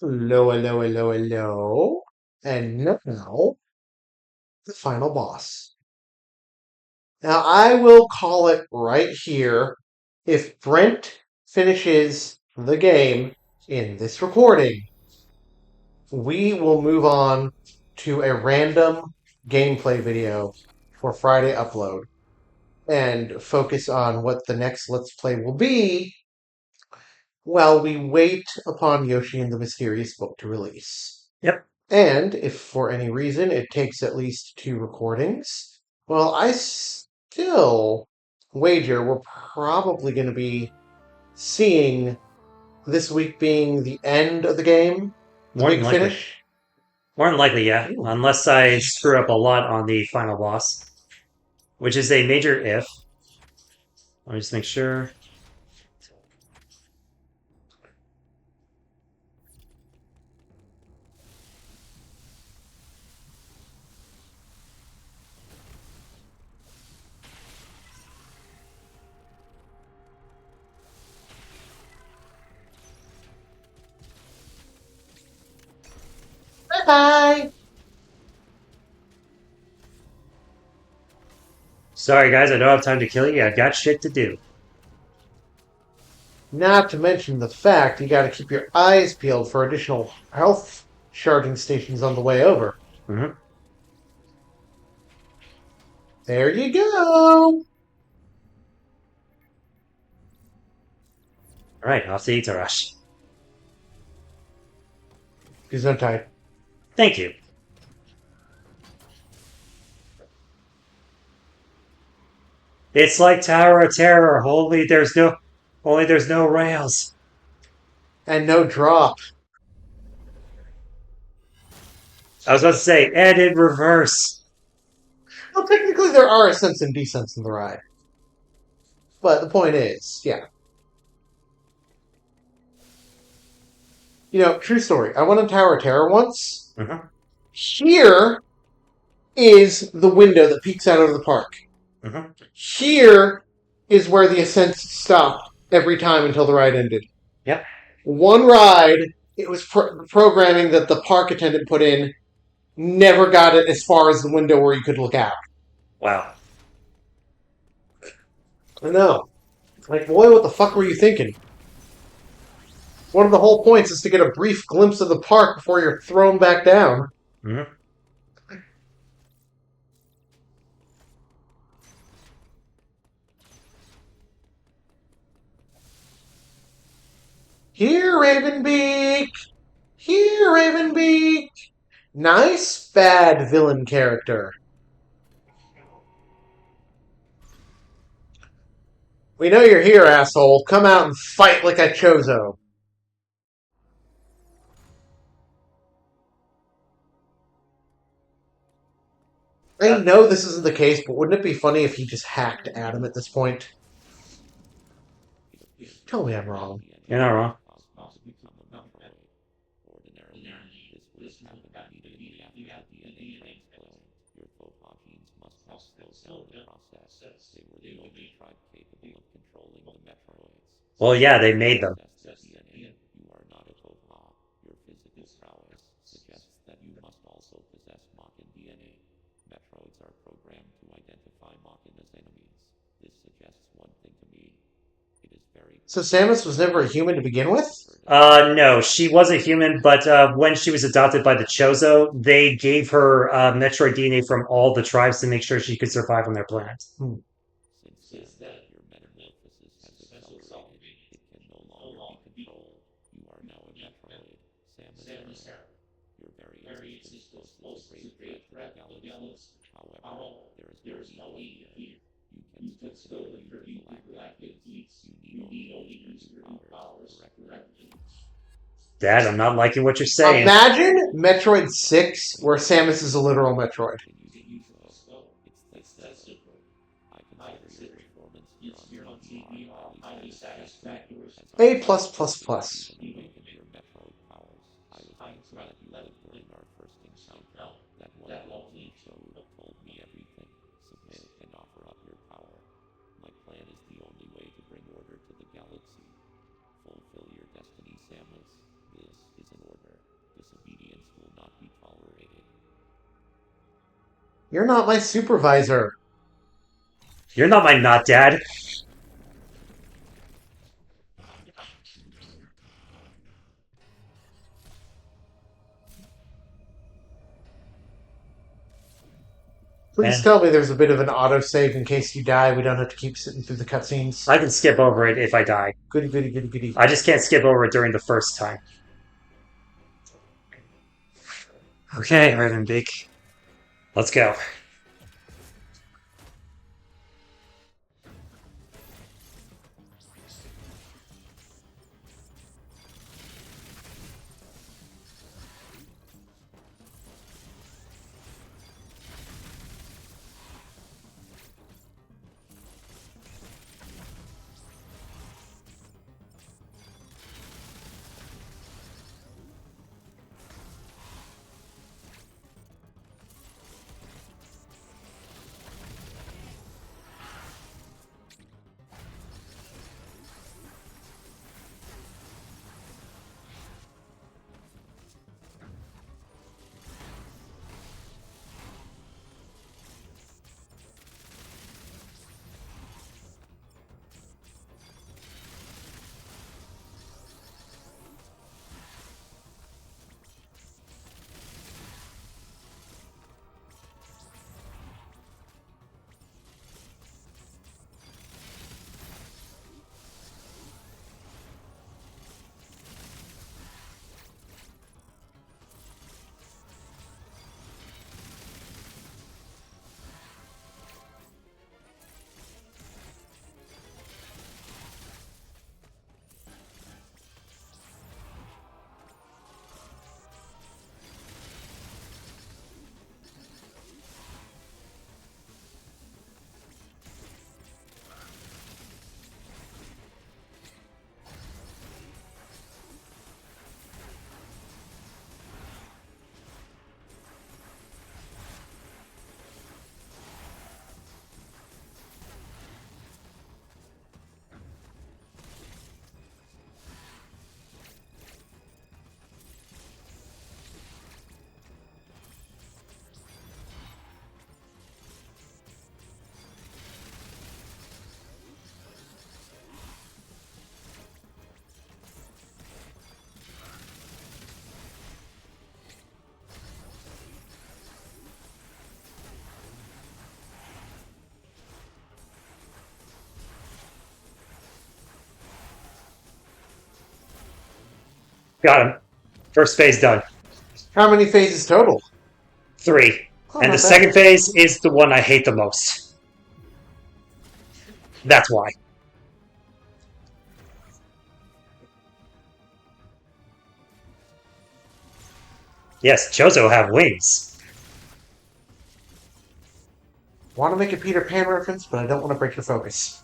Hello, hello, hello, hello. And now, the final boss. Now, I will call it right here. If Brent finishes the game in this recording, we will move on to a random gameplay video for Friday upload and focus on what the next Let's Play will be while we wait upon Yoshi and the Mysterious Book to release. Yep. And if for any reason it takes at least 2 recordings, well, I still wager we're probably going to be seeing this week being the end of the game, the More than big likely. finish. More than likely, yeah. Ooh. Unless I screw up a lot on the final boss, which is a major if. Let me just make sure. Bye bye! Sorry, guys, I don't have time to kill you. I've got shit to do. Not to mention the fact you gotta keep your eyes peeled for additional health charging stations on the way over. Mm-hmm. There you go! All right, off to Itarash. Gesundheit. Thank you. It's like Tower of Terror. Only there's no rails. And no drop. I was about to say, and in reverse. Well, technically there are ascents and descents in the ride. But the point is, yeah. True story. I went on Tower of Terror once. Mm-hmm. Here is the window that peeks out over the park. Mm-hmm. Here is where the ascents stopped every time until the ride ended. Yep. One ride, it was programming that the park attendant put in, never got it as far as the window where you could look out. Wow. I know. Like, boy, what the fuck were you thinking? One of the whole points is to get a brief glimpse of the park before you're thrown back down. Mm-hmm. Here, Ravenbeak! Here, Ravenbeak! Nice, bad villain character. We know you're here, asshole. Come out and fight like a Chozo. I know this isn't the case, but wouldn't it be funny if he just hacked Adam at this point? Tell me I'm wrong. You're not wrong. Well, yeah, they made them. So Samus was never a human to begin with? No, she was a human, but when she was adopted by the Chozo, they gave her Metroid DNA from all the tribes to make sure she could survive on their planet. Hmm. Dad, I'm not liking what you're saying. Imagine Metroid 6, where Samus is a literal Metroid. A plus plus plus. disobedience will not be tolerated. You're not my supervisor. You're not my not dad. Please Eh, tell me there's a bit of an autosave in case you die. We don't have to keep sitting through the cutscenes. I can skip over it if I die. Goody, goody, goody, goody. I just can't skip over it during the first time. Okay, Ravenbeak. Let's go. Got him. First phase done. How many phases total? 3. Oh, And the not bad. second phase is the one I hate the most. That's why. Yes, Chozo have wings. Want to make a Peter Pan reference, but I don't want to break your focus.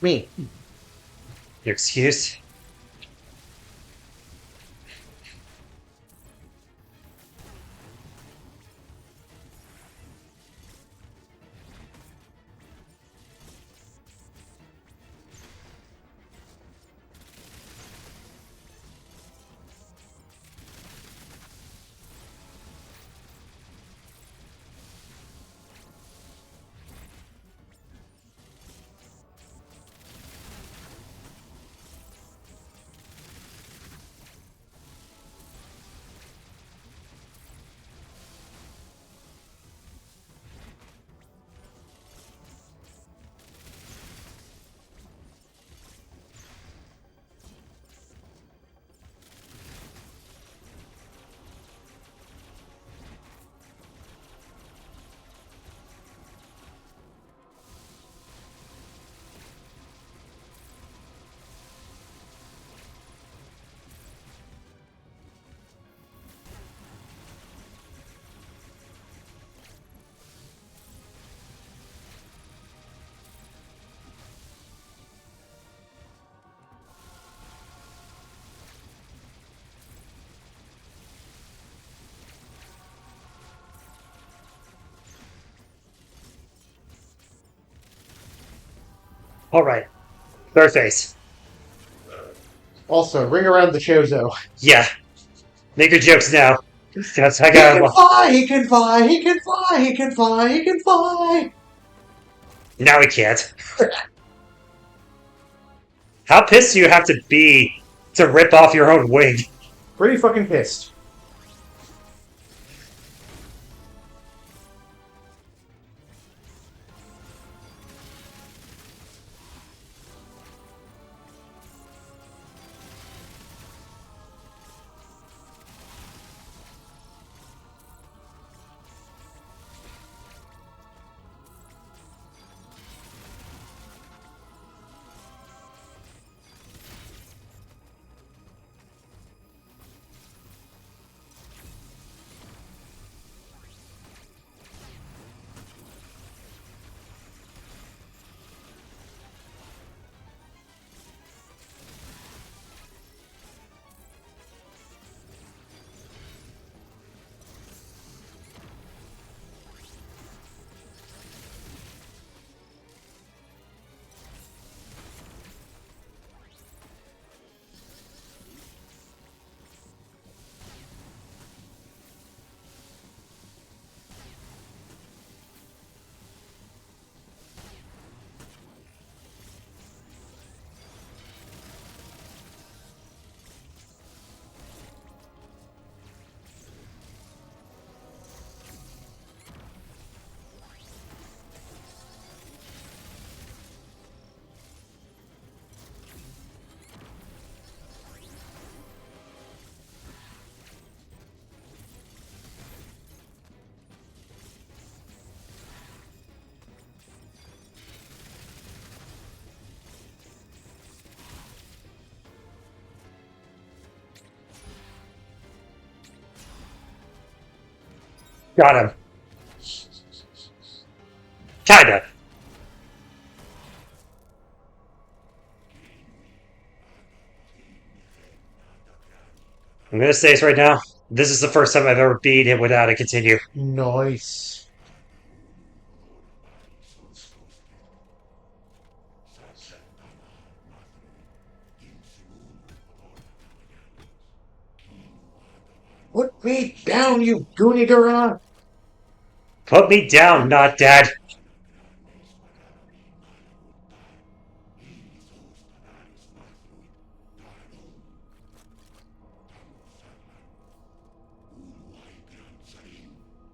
Me. Your excuse? Alright. Third phase. Also, ring around the Chozo. Yeah. Make your jokes now. Because I He can got. fly, he can fly, he can fly, he can fly, he can fly. Now we can't. How pissed do you have to be to rip off your own wing? Pretty fucking pissed. Got him. Kinda. I'm gonna say this right now. This is the first time I've ever beat him without a continue. Nice. Put me down, you Goonigura! Put me down, not dad.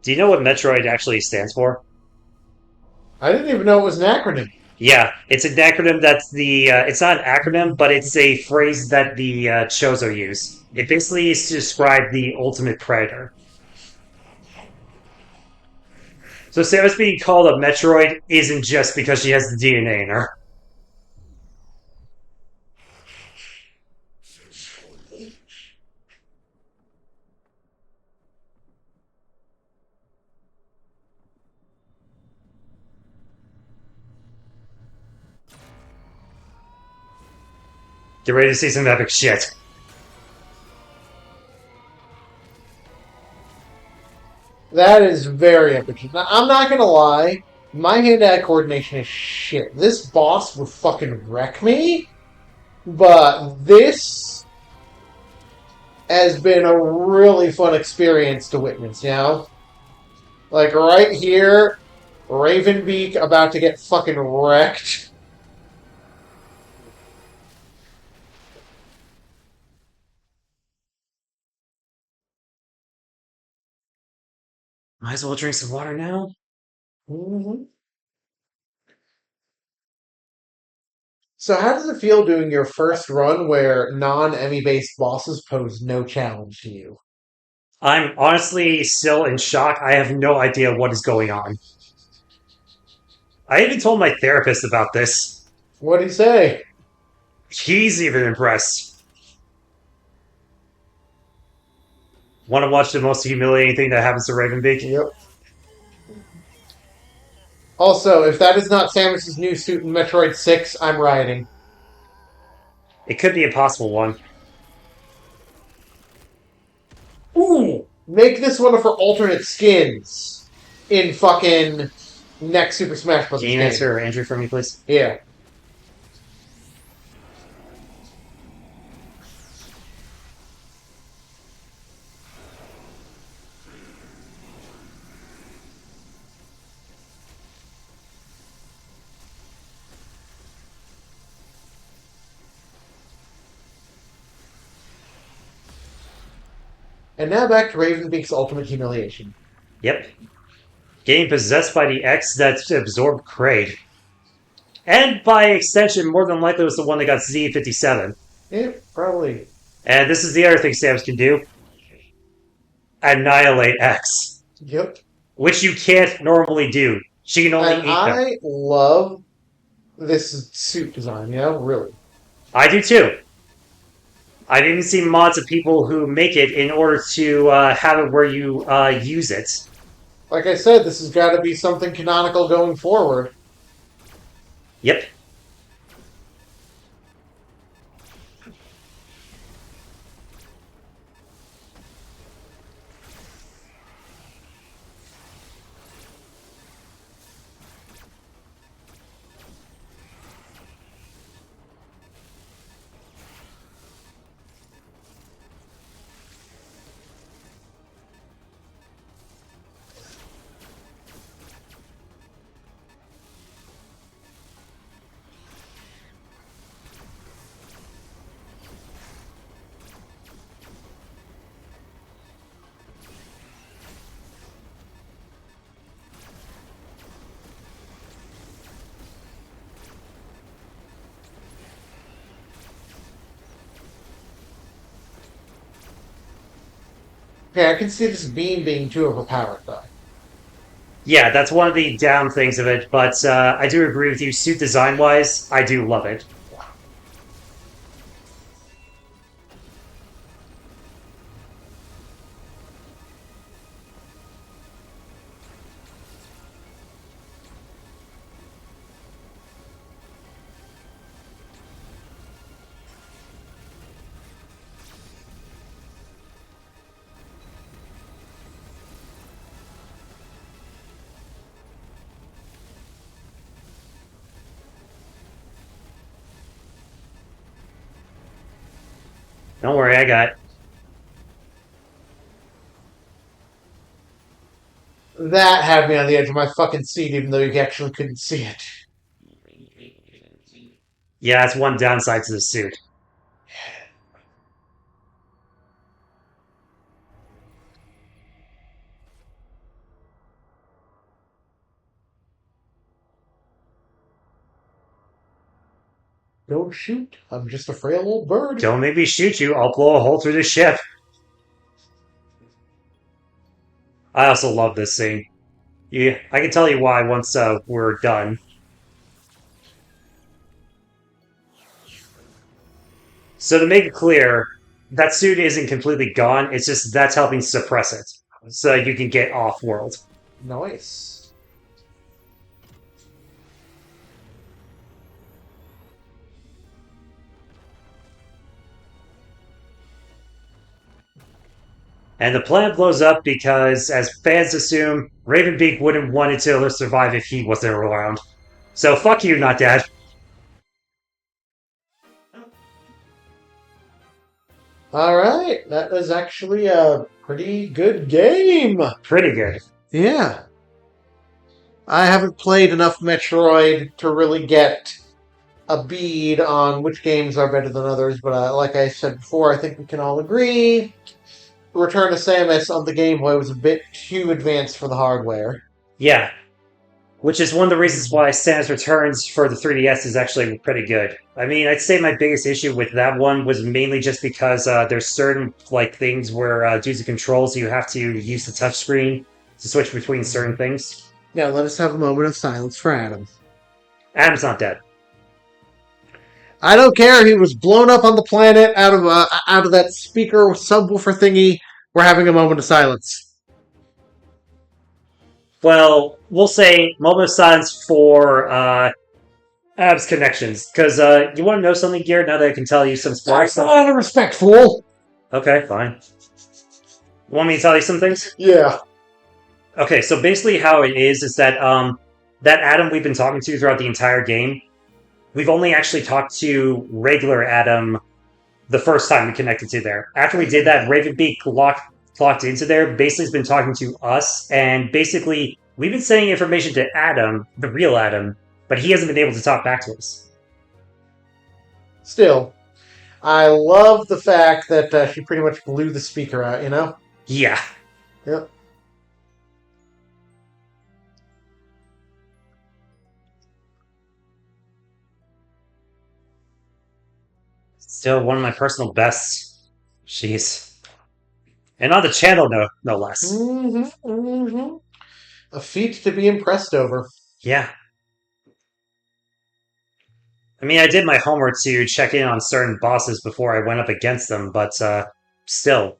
Do you know what Metroid actually stands for? I didn't even know it was an acronym. Yeah, it's an acronym that's the. It's not an acronym, but it's a phrase that the Chozo use. It basically is to describe the ultimate predator. So Samus being called a Metroid isn't just because she has the DNA in her. Get ready to see some epic shit. That is very epic. Now, I'm not gonna lie, my hand-eye coordination is shit. This boss would fucking wreck me, but this has been a really fun experience to witness, you know? Like, right here, Ravenbeak about to get fucking wrecked. Might as well drink some water now. Mm-hmm. So how does it feel doing your first run where non-Emmy based bosses pose no challenge to you? I'm honestly still in shock. I have no idea what is going on. I even told my therapist about this. What'd he say? He's even impressed. Want to watch the most humiliating thing that happens to Ravenbeak? Yep. Also, if that is not Samus's new suit in Metroid 6, I'm rioting. It could be a possible one. Ooh! Make this one of her alternate skins in fucking next Super Smash Bros. Can you game. answer Andrew for me, please? Yeah. And now back to Ravenbeak's ultimate humiliation. Yep. Getting possessed by the X that absorbed Kraid. And by extension, more than likely was the one that got Z57. Yeah, probably. And this is the other thing Samus can do. Annihilate X. Yep. Which you can't normally do. She can only And eat them. I love this suit design, really. I do too. I've even seen mods of people who make it in order to have it where you use it. Like I said, this has got to be something canonical going forward. Yep. Okay, I can see this beam being too overpowered, though. Yeah, that's one of the down things of it, but I do agree with you. Suit design wise, I do love it. Don't worry, I got. That had me on the edge of my fucking seat, even though you actually couldn't see it. Yeah, that's one downside to the suit. Don't shoot. I'm just a frail old bird. Don't make me shoot you. I'll blow a hole through the ship. I also love this scene. Yeah, I can tell you why once we're done. So to make it clear, that suit isn't completely gone. It's just that's helping suppress it, so you can get off world. Nice. And the planet blows up because, as fans assume, Ravenbeak wouldn't want it to survive if he wasn't around. So fuck you, not dad. Alright, that was actually a pretty good game. Pretty good. Yeah. I haven't played enough Metroid to really get a bead on which games are better than others, but like I said before, I think we can all agree Return to Samus on the Game Boy was a bit too advanced for the hardware. Yeah. Which is one of the reasons why Samus Returns for the 3DS is actually pretty good. I mean, I'd say my biggest issue with that one was mainly just because there's certain things where due to controls you have to use the touchscreen to switch between certain things. Now let us have a moment of silence for Adam. Adam's not dead. I don't care. He was blown up on the planet out of that speaker subwoofer thingy. We're having a moment of silence. Well, we'll say moment of silence for Ab's connections. Because you want to know something, Garrett, now that I can tell you some spoilers? That's not a respect, fool. Okay, fine. You want me to tell you some things? Yeah. Okay, so basically how it is that that Adam we've been talking to throughout the entire game, we've only actually talked to regular Adam the first time we connected to there. After we did that, Ravenbeak clocked into there, basically has been talking to us, and basically we've been sending information to Adam, the real Adam, but he hasn't been able to talk back to us. Still, I love the fact that she pretty much blew the speaker out, Yeah. Yep. Still one of my personal bests. Jeez. And on the channel, no less. A feat to be impressed over. Yeah. I mean, I did my homework to check in on certain bosses before I went up against them, but still,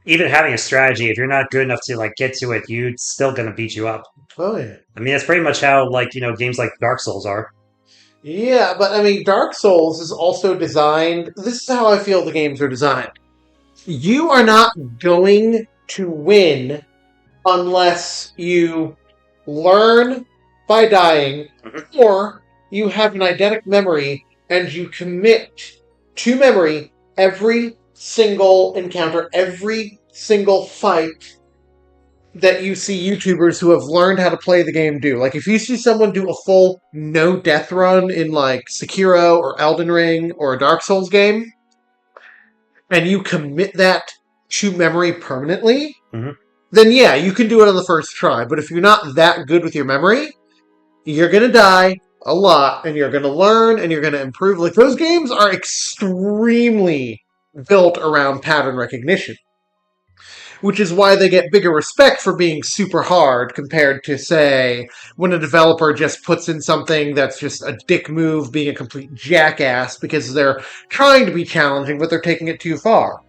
even having a strategy, if you're not good enough to like get to it, you still gonna beat you up. Oh yeah. I mean, that's pretty much how games like Dark Souls are. Yeah, but I mean, Dark Souls is also designed. This is how I feel the games are designed. You are not going to win unless you learn by dying, or you have an eidetic memory and you commit to memory every single encounter, every single fight that you see YouTubers who have learned how to play the game do. Like, if you see someone do a full no death run in, like, Sekiro or Elden Ring or a Dark Souls game, and you commit that to memory permanently, then yeah, you can do it on the first try. But if you're not that good with your memory, you're going to die a lot, and you're going to learn, and you're going to improve. Like, those games are extremely built around pattern recognition, which is why they get bigger respect for being super hard compared to, say, when a developer just puts in something that's just a dick move, being a complete jackass because they're trying to be challenging, but they're taking it too far.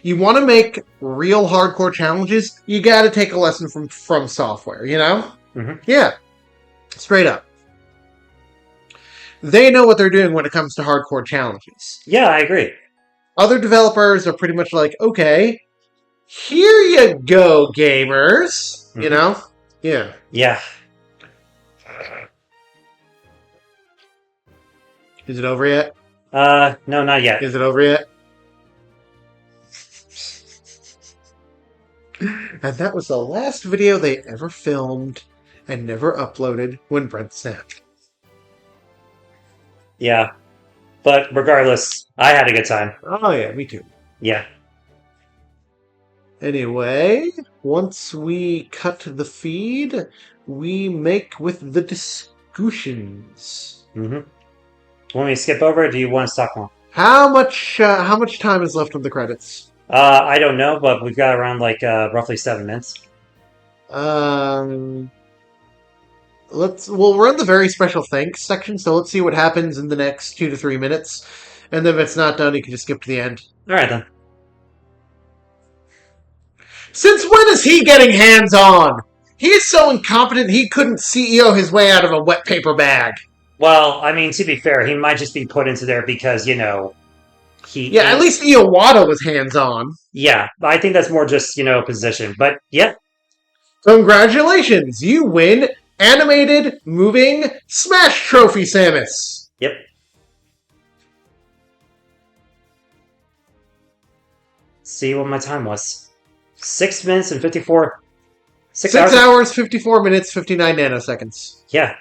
You want to make real hardcore challenges, you got to take a lesson from software, you know? Yeah. Straight up. They know what they're doing when it comes to hardcore challenges. Yeah, I agree. Other developers are pretty much like, okay, here you go, gamers. You know? Yeah. Yeah. Is it over yet? No, not yet. Is it over yet? And that was the last video they ever filmed and never uploaded when Brent snapped. Yeah. But regardless, I had a good time. Oh yeah, me too. Yeah. Anyway, once we cut the feed, we make with the discussions. Want me to skip over it, or do you want to talk more? How much time is left of the credits? I don't know, but we've got around roughly 7 minutes. We'll run the very special thanks section, so let's see what happens in the next 2 to 3 minutes. And then if it's not done, you can just skip to the end. Alright then. Since when is he getting hands-on? He's so incompetent he couldn't CEO his way out of a wet paper bag. Well, I mean, to be fair, he might just be put into there because, Yeah, at least Iwata was hands-on. Yeah, I think that's more just, position. But, yeah. Congratulations! You win Animated Moving Smash Trophy, Samus! Yep. See what my time was. 6 minutes and 54... 6 hours, 54 minutes, 59 nanoseconds. Yeah.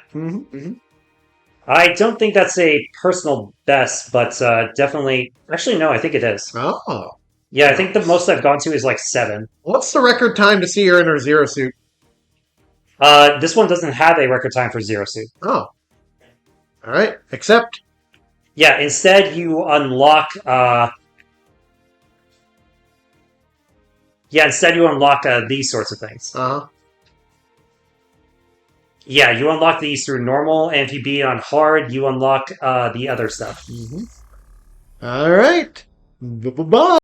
I don't think that's a personal best, but definitely... Actually, no, I think it is. Oh. Yeah, I think the most I've gone to is 7. What's the record time to see her in her Zero Suit? This one doesn't have a record time for Zero Suit. Oh. Alright, accept. Yeah, instead you unlock... these sorts of things. Yeah, you unlock these through normal, and if you beat on hard, you unlock the other stuff. Alright. Bye-bye.